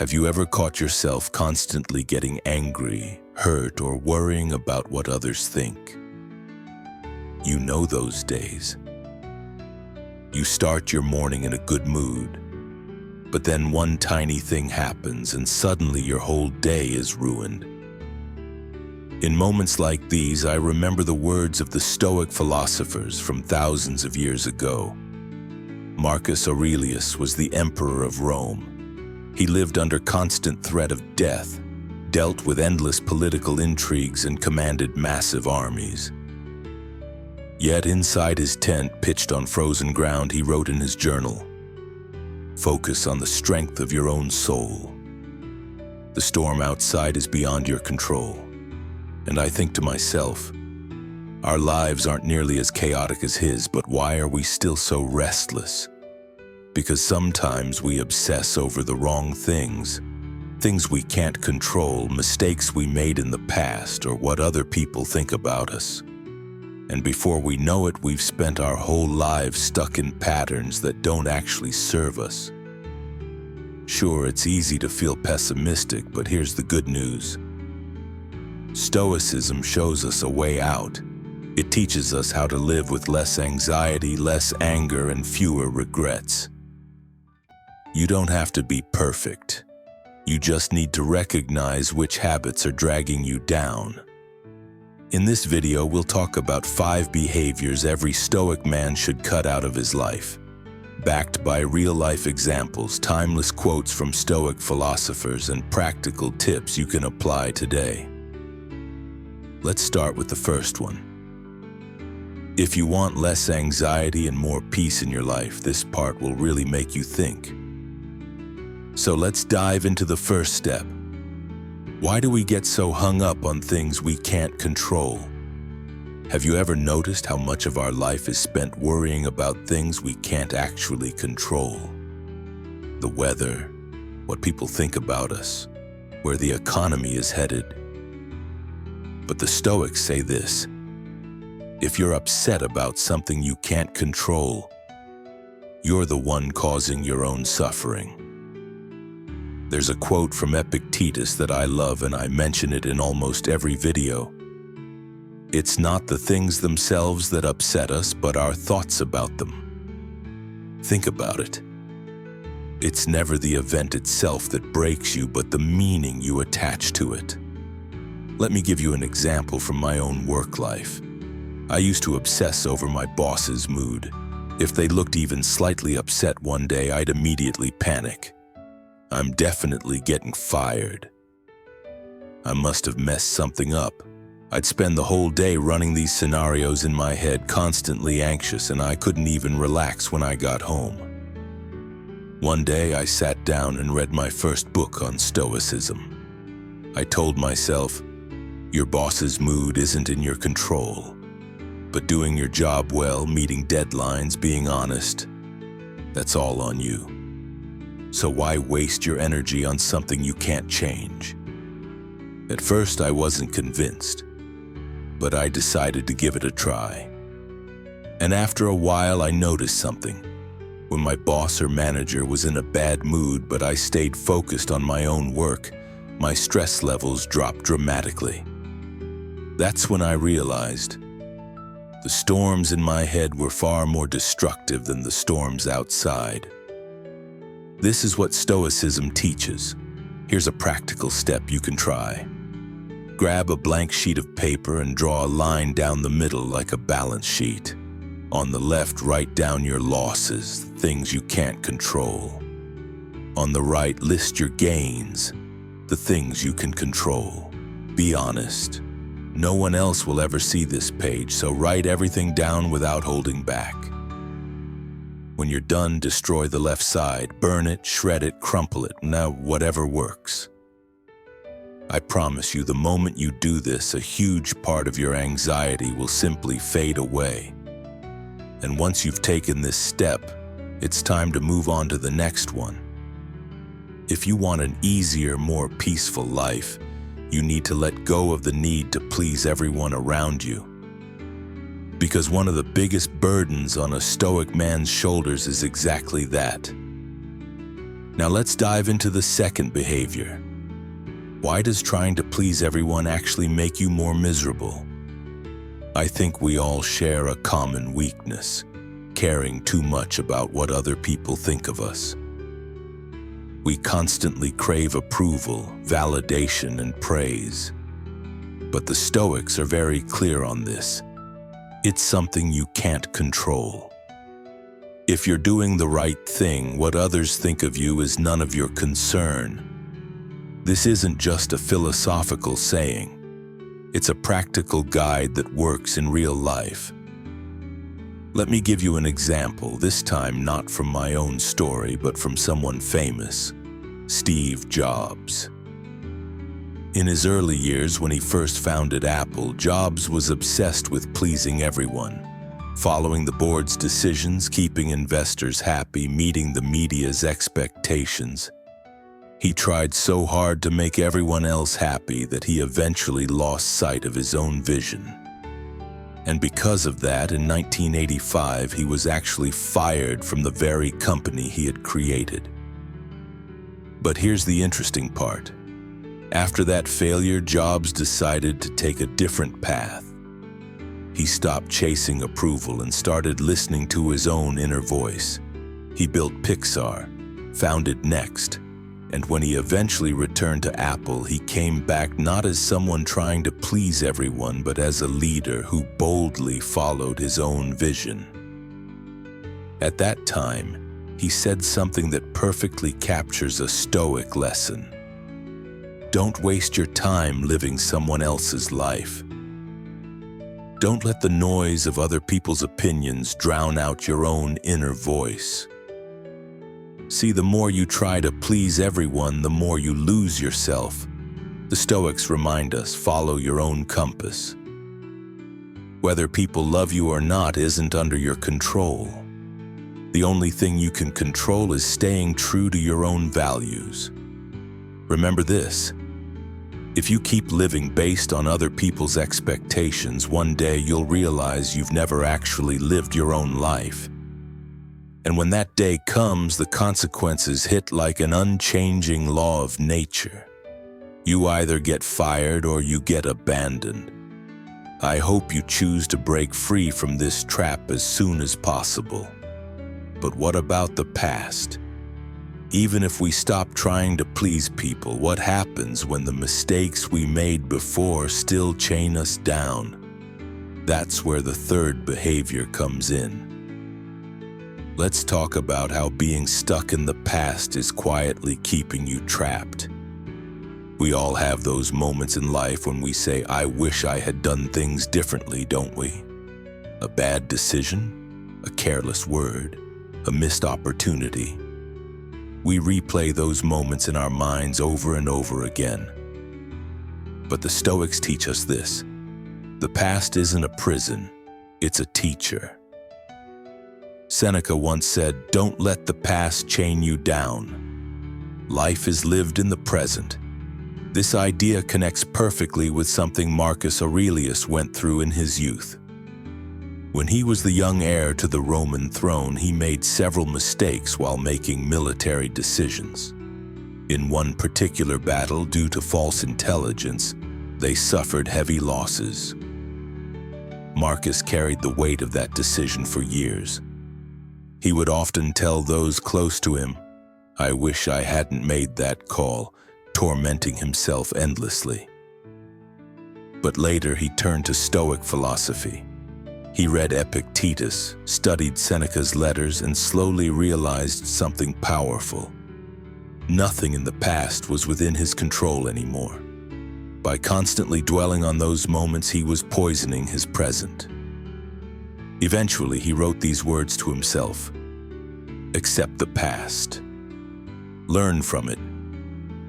Have you ever caught yourself constantly getting angry, hurt, or worrying about what others think? You know those days. You start your morning in a good mood, but then one tiny thing happens and suddenly your whole day is ruined. In moments like these, I remember the words of the Stoic philosophers from thousands of years ago. Marcus Aurelius was the emperor of Rome. He lived under constant threat of death, dealt with endless political intrigues, and commanded massive armies. Yet inside his tent, pitched on frozen ground, he wrote in his journal, "Focus on the strength of your own soul. The storm outside is beyond your control." And I think to myself, our lives aren't nearly as chaotic as his, but why are we still so restless? Because sometimes we obsess over the wrong things we can't control, mistakes we made in the past, or what other people think about us. And before we know it, we've spent our whole lives stuck in patterns that don't actually serve us. Sure, it's easy to feel pessimistic, but here's the good news. Stoicism shows us a way out. It teaches us how to live with less anxiety, less anger, and fewer regrets. You don't have to be perfect. You just need to recognize which habits are dragging you down. In this video, we'll talk about 5 behaviors every Stoic man should cut out of his life, backed by real-life examples, timeless quotes from Stoic philosophers, and practical tips you can apply today. Let's start with the first one. If you want less anxiety and more peace in your life, this part will really make you think. So let's dive into the first step. Why do we get so hung up on things we can't control? Have you ever noticed how much of our life is spent worrying about things we can't actually control? The weather, what people think about us, where the economy is headed. But the Stoics say this: if you're upset about something you can't control, you're the one causing your own suffering. There's a quote from Epictetus that I love, and I mention it in almost every video. It's not the things themselves that upset us, but our thoughts about them. Think about it. It's never the event itself that breaks you, but the meaning you attach to it. Let me give you an example from my own work life. I used to obsess over my boss's mood. If they looked even slightly upset one day, I'd immediately panic. I'm definitely getting fired. I must have messed something up. I'd spend the whole day running these scenarios in my head, constantly anxious, and I couldn't even relax when I got home. One day I sat down and read my first book on Stoicism. I told myself, your boss's mood isn't in your control, but doing your job well, meeting deadlines, being honest, that's all on you. So why waste your energy on something you can't change? At first, I wasn't convinced, but I decided to give it a try. And after a while, I noticed something. When my boss or manager was in a bad mood, but I stayed focused on my own work, my stress levels dropped dramatically. That's when I realized the storms in my head were far more destructive than the storms outside. This is what Stoicism teaches. Here's a practical step you can try. Grab a blank sheet of paper and draw a line down the middle like a balance sheet. On the left, write down your losses, things you can't control. On the right, list your gains, the things you can control. Be honest. No one else will ever see this page, so write everything down without holding back. When you're done, destroy the left side, burn it, shred it, crumple it, now whatever works. I promise you, the moment you do this, a huge part of your anxiety will simply fade away. And once you've taken this step, it's time to move on to the next one. If you want an easier, more peaceful life, you need to let go of the need to please everyone around you. Because one of the biggest burdens on a Stoic man's shoulders is exactly that. Now let's dive into the second behavior. Why does trying to please everyone actually make you more miserable? I think we all share a common weakness, caring too much about what other people think of us. We constantly crave approval, validation, and praise. But the Stoics are very clear on this. It's something you can't control. If you're doing the right thing, what others think of you is none of your concern. This isn't just a philosophical saying. It's a practical guide that works in real life. Let me give you an example, this time not from my own story, but from someone famous, Steve Jobs. In his early years, when he first founded Apple, Jobs was obsessed with pleasing everyone, following the board's decisions, keeping investors happy, meeting the media's expectations. He tried so hard to make everyone else happy that he eventually lost sight of his own vision. And because of that, in 1985, he was actually fired from the very company he had created. But here's the interesting part. After that failure, Jobs decided to take a different path. He stopped chasing approval and started listening to his own inner voice. He built Pixar, founded Next, and when he eventually returned to Apple, he came back not as someone trying to please everyone, but as a leader who boldly followed his own vision. At that time, he said something that perfectly captures a Stoic lesson. Don't waste your time living someone else's life. Don't let the noise of other people's opinions drown out your own inner voice. See, the more you try to please everyone, the more you lose yourself. The Stoics remind us, follow your own compass. Whether people love you or not isn't under your control. The only thing you can control is staying true to your own values. Remember this: if you keep living based on other people's expectations, one day you'll realize you've never actually lived your own life. And when that day comes, the consequences hit like an unchanging law of nature. You either get fired or you get abandoned. I hope you choose to break free from this trap as soon as possible. But what about the past? Even if we stop trying to please people, what happens when the mistakes we made before still chain us down? That's where the third behavior comes in. Let's talk about how being stuck in the past is quietly keeping you trapped. We all have those moments in life when we say, I wish I had done things differently, don't we? A bad decision, a careless word, a missed opportunity. We replay those moments in our minds over and over again. But the Stoics teach us this: the past isn't a prison, it's a teacher. Seneca once said, don't let the past chain you down. Life is lived in the present. This idea connects perfectly with something Marcus Aurelius went through in his youth. When he was the young heir to the Roman throne, he made several mistakes while making military decisions. In one particular battle, due to false intelligence, they suffered heavy losses. Marcus carried the weight of that decision for years. He would often tell those close to him, I wish I hadn't made that call, tormenting himself endlessly. But later he turned to Stoic philosophy. He read Epictetus, studied Seneca's letters, and slowly realized something powerful. Nothing in the past was within his control anymore. By constantly dwelling on those moments, he was poisoning his present. Eventually, he wrote these words to himself: accept the past. Learn from it,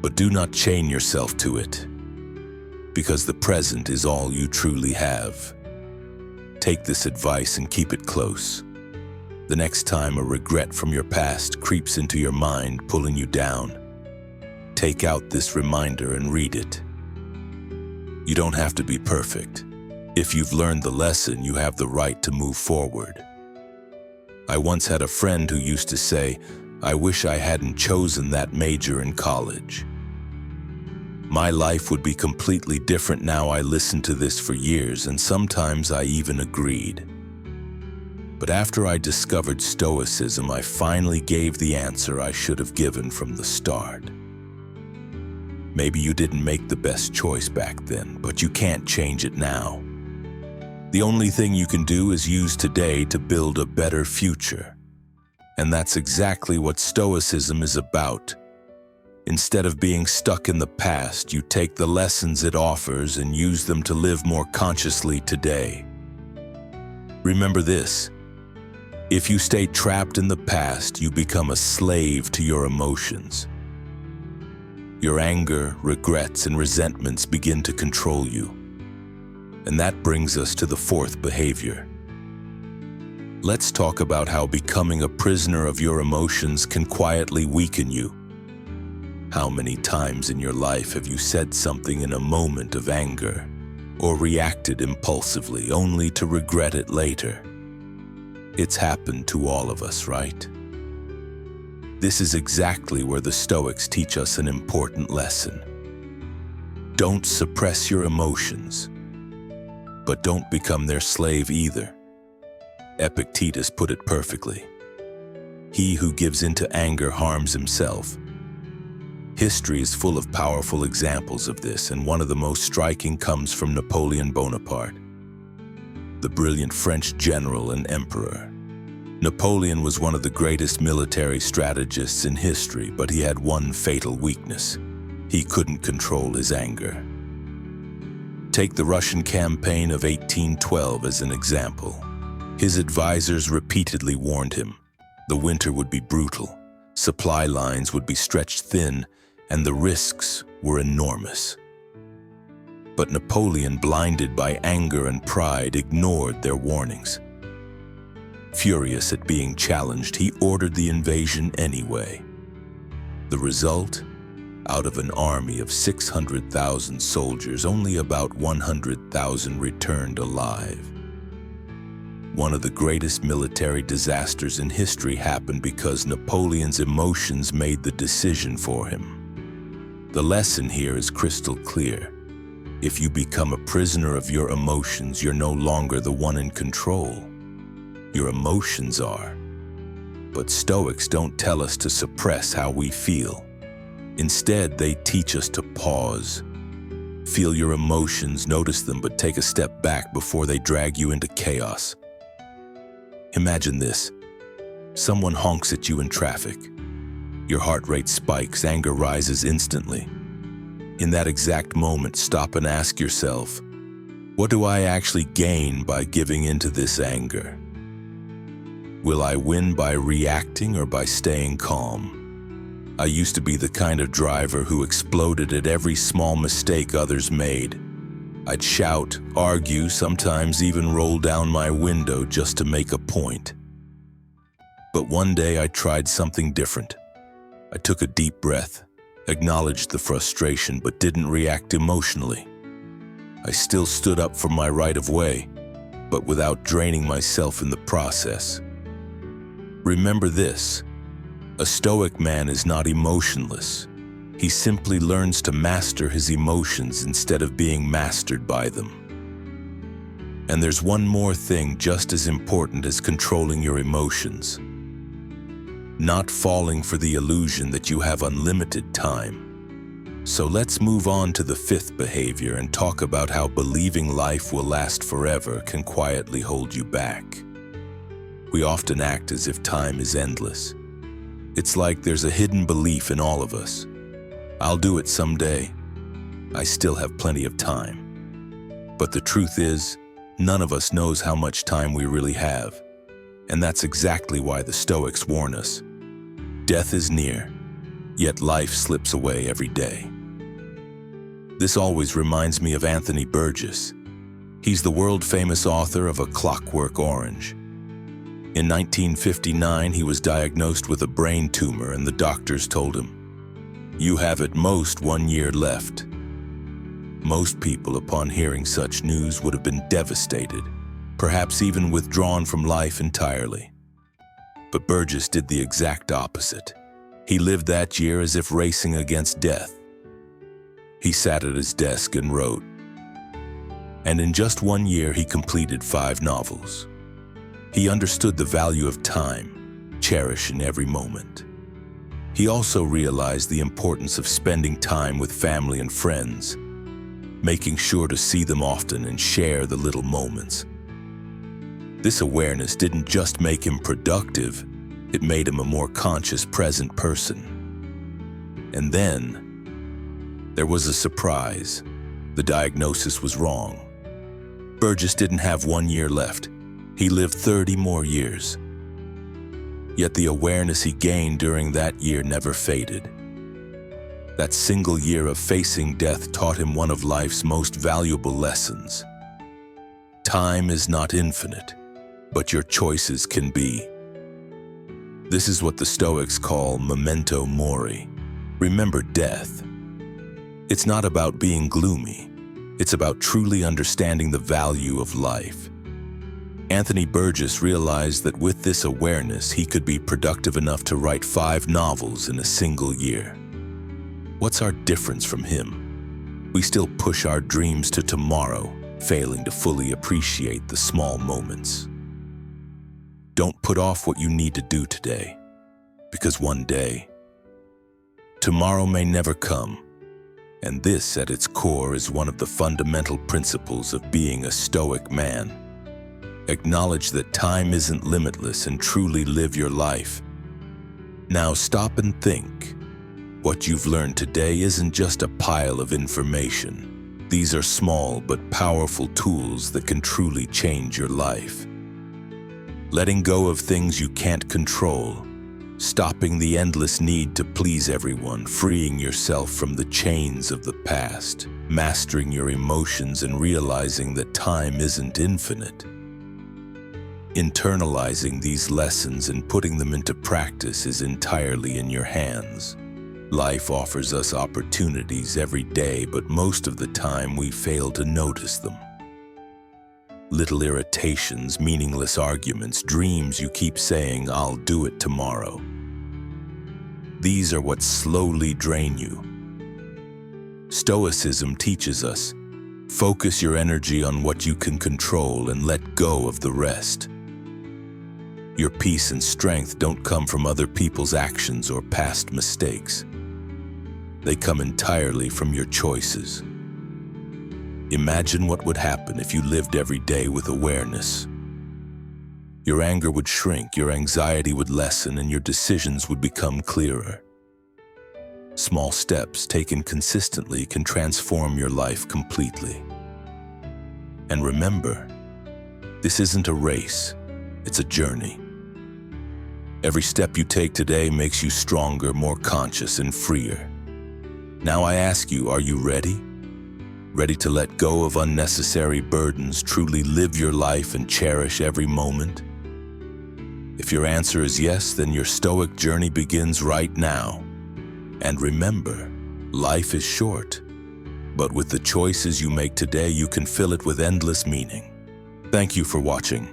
but do not chain yourself to it, because the present is all you truly have. Take this advice and keep it close. The next time a regret from your past creeps into your mind, pulling you down, take out this reminder and read it. You don't have to be perfect. If you've learned the lesson, you have the right to move forward. I once had a friend who used to say, I wish I hadn't chosen that major in college. My life would be completely different now. I listened to this for years, and sometimes I even agreed. But after I discovered Stoicism, I finally gave the answer I should have given from the start. Maybe you didn't make the best choice back then, but you can't change it now. The only thing you can do is use today to build a better future. And that's exactly what Stoicism is about. Instead of being stuck in the past, you take the lessons it offers and use them to live more consciously today. Remember this: if you stay trapped in the past, you become a slave to your emotions. Your anger, regrets, and resentments begin to control you. And that brings us to the fourth behavior. Let's talk about how becoming a prisoner of your emotions can quietly weaken you. How many times in your life have you said something in a moment of anger or reacted impulsively only to regret it later? It's happened to all of us, right? This is exactly where the Stoics teach us an important lesson. Don't suppress your emotions, but don't become their slave either. Epictetus put it perfectly. He who gives into anger harms himself. History is full of powerful examples of this, and one of the most striking comes from Napoleon Bonaparte, the brilliant French general and emperor. Napoleon was one of the greatest military strategists in history, but he had one fatal weakness. He couldn't control his anger. Take the Russian campaign of 1812 as an example. His advisors repeatedly warned him. The winter would be brutal, supply lines would be stretched thin, and the risks were enormous. But Napoleon, blinded by anger and pride, ignored their warnings. Furious at being challenged, he ordered the invasion anyway. The result? Out of an army of 600,000 soldiers, only about 100,000 returned alive. One of the greatest military disasters in history happened because Napoleon's emotions made the decision for him. The lesson here is crystal clear. If you become a prisoner of your emotions, you're no longer the one in control. Your emotions are. But Stoics don't tell us to suppress how we feel. Instead, they teach us to pause. Feel your emotions, notice them, but take a step back before they drag you into chaos. Imagine this. Someone honks at you in traffic. Your heart rate spikes, anger rises instantly. In that exact moment, stop and ask yourself, what do I actually gain by giving into this anger? Will I win by reacting or by staying calm? I used to be the kind of driver who exploded at every small mistake others made. I'd shout, argue, sometimes even roll down my window just to make a point. But one day I tried something different. I took a deep breath, acknowledged the frustration, but didn't react emotionally. I still stood up for my right of way, but without draining myself in the process. Remember this, a Stoic man is not emotionless. He simply learns to master his emotions instead of being mastered by them. And there's one more thing just as important as controlling your emotions. Not falling for the illusion that you have unlimited time. So let's move on to the fifth behavior and talk about how believing life will last forever can quietly hold you back. We often act as if time is endless. It's like there's a hidden belief in all of us. I'll do it someday. I still have plenty of time. But the truth is, none of us knows how much time we really have. And that's exactly why the Stoics warn us. Death is near, yet life slips away every day. This always reminds me of Anthony Burgess. He's the world-famous author of A Clockwork Orange. In 1959, he was diagnosed with a brain tumor, and the doctors told him, "You have at most 1 year left." Most people, upon hearing such news, would have been devastated, perhaps even withdrawn from life entirely. But Burgess did the exact opposite. He lived that year as if racing against death. He sat at his desk and wrote. And in just 1 year, he completed 5 novels. He understood the value of time, cherishing every moment. He also realized the importance of spending time with family and friends, making sure to see them often and share the little moments. This awareness didn't just make him productive, it made him a more conscious, present person. And then, there was a surprise. The diagnosis was wrong. Burgess didn't have 1 year left. He lived 30 more years. Yet the awareness he gained during that year never faded. That single year of facing death taught him one of life's most valuable lessons. Time is not infinite, but your choices can be. This is what the Stoics call memento mori. Remember death. It's not about being gloomy. It's about truly understanding the value of life. Anthony Burgess realized that with this awareness, he could be productive enough to write 5 novels in a single year. What's our difference from him? We still push our dreams to tomorrow, failing to fully appreciate the small moments. Don't put off what you need to do today, because one day, tomorrow may never come. And this, at its core, is one of the fundamental principles of being a Stoic man. Acknowledge that time isn't limitless and truly live your life. Now stop and think. What you've learned today isn't just a pile of information. These are small but powerful tools that can truly change your life. Letting go of things you can't control, stopping the endless need to please everyone, freeing yourself from the chains of the past, mastering your emotions and realizing that time isn't infinite. Internalizing these lessons and putting them into practice is entirely in your hands. Life offers us opportunities every day, but most of the time we fail to notice them. Little irritations, meaningless arguments, dreams you keep saying, "I'll do it tomorrow." These are what slowly drain you. Stoicism teaches us, focus your energy on what you can control and let go of the rest. Your peace and strength don't come from other people's actions or past mistakes. They come entirely from your choices. Imagine what would happen if you lived every day with awareness. Your anger would shrink, your anxiety would lessen, and your decisions would become clearer. Small steps taken consistently can transform your life completely. And remember, this isn't a race, it's a journey. Every step you take today makes you stronger, more conscious, and freer. Now I ask you, are you ready? Ready to let go of unnecessary burdens, truly live your life, and cherish every moment? If your answer is yes, then your Stoic journey begins right now. And remember, life is short, but with the choices you make today, you can fill it with endless meaning. Thank you for watching.